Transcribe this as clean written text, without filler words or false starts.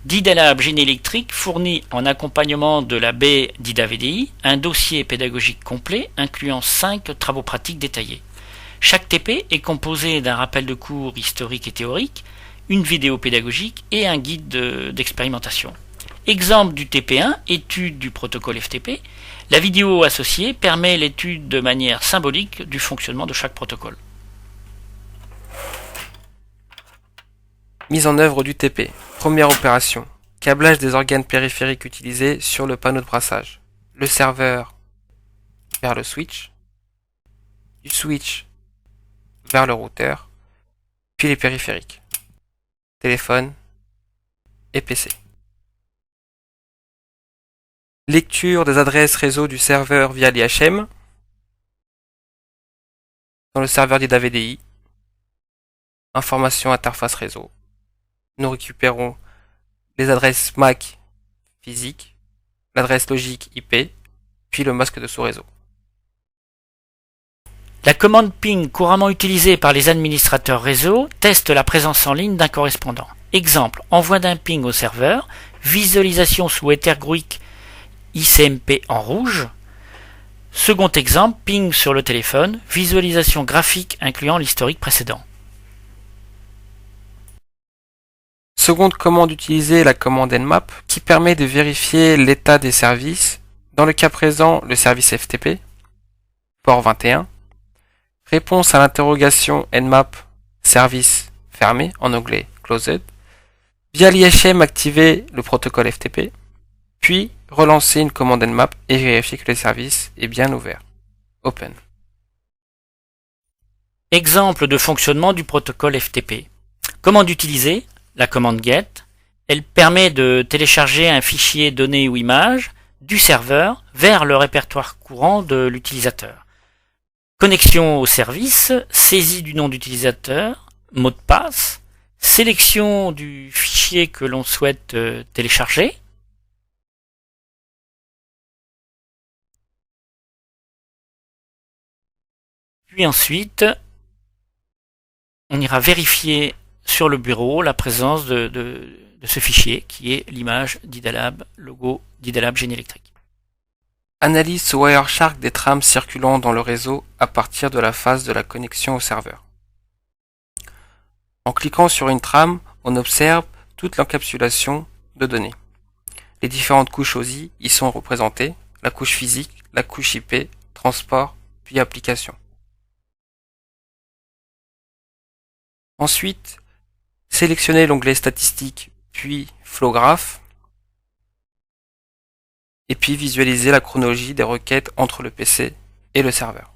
DidaLab Génie électrique fournit en accompagnement de la baie DidaVDI un dossier pédagogique complet incluant 5 travaux pratiques détaillés. Chaque TP est composé d'un rappel de cours historique et théorique, une vidéo pédagogique et un guide d'expérimentation. Exemple du TP1, étude du protocole FTP. La vidéo associée permet l'étude de manière symbolique du fonctionnement de chaque protocole. Mise en œuvre du TP. Première opération. Câblage des organes périphériques utilisés sur le panneau de brassage. Le serveur vers le switch, du switch vers le routeur, puis les périphériques, téléphone et PC. Lecture des adresses réseau du serveur via l'IHM dans le serveur DidaVDI. Information interface réseau. Nous récupérons les adresses MAC physiques, l'adresse logique IP, puis le masque de sous-réseau. La commande ping couramment utilisée par les administrateurs réseau teste la présence en ligne d'un correspondant. Exemple, envoi d'un ping au serveur, visualisation sous Ethergroic ICMP en rouge. Second exemple, ping sur le téléphone, visualisation graphique incluant l'historique précédent. Seconde commande utilisée, la commande Nmap, qui permet de vérifier l'état des services. Dans le cas présent, le service FTP, port 21. Réponse à l'interrogation Nmap, service fermé, en anglais closed. Via l'IHM, activer le protocole FTP, puis relancer une commande Nmap et vérifier que le service est bien ouvert. Open. Exemple de fonctionnement du protocole FTP. Commande utilisée, la commande GET. Elle permet de télécharger un fichier données ou image du serveur vers le répertoire courant de l'utilisateur. Connexion au service, saisie du nom d'utilisateur, mot de passe, sélection du fichier que l'on souhaite télécharger, puis ensuite on ira vérifier sur le bureau la présence de ce fichier qui est l'image DidaLab, logo DidaLab Génie électrique. Analyse sous Wireshark des trames circulant dans le réseau à partir de la phase de la connexion au serveur. En cliquant sur une trame, on observe toute l'encapsulation de données. Les différentes couches OSI y sont représentées, la couche physique, la couche IP, transport, puis application. Ensuite, sélectionnez l'onglet Statistiques, puis Flowgraph, et puis visualiser la chronologie des requêtes entre le PC et le serveur.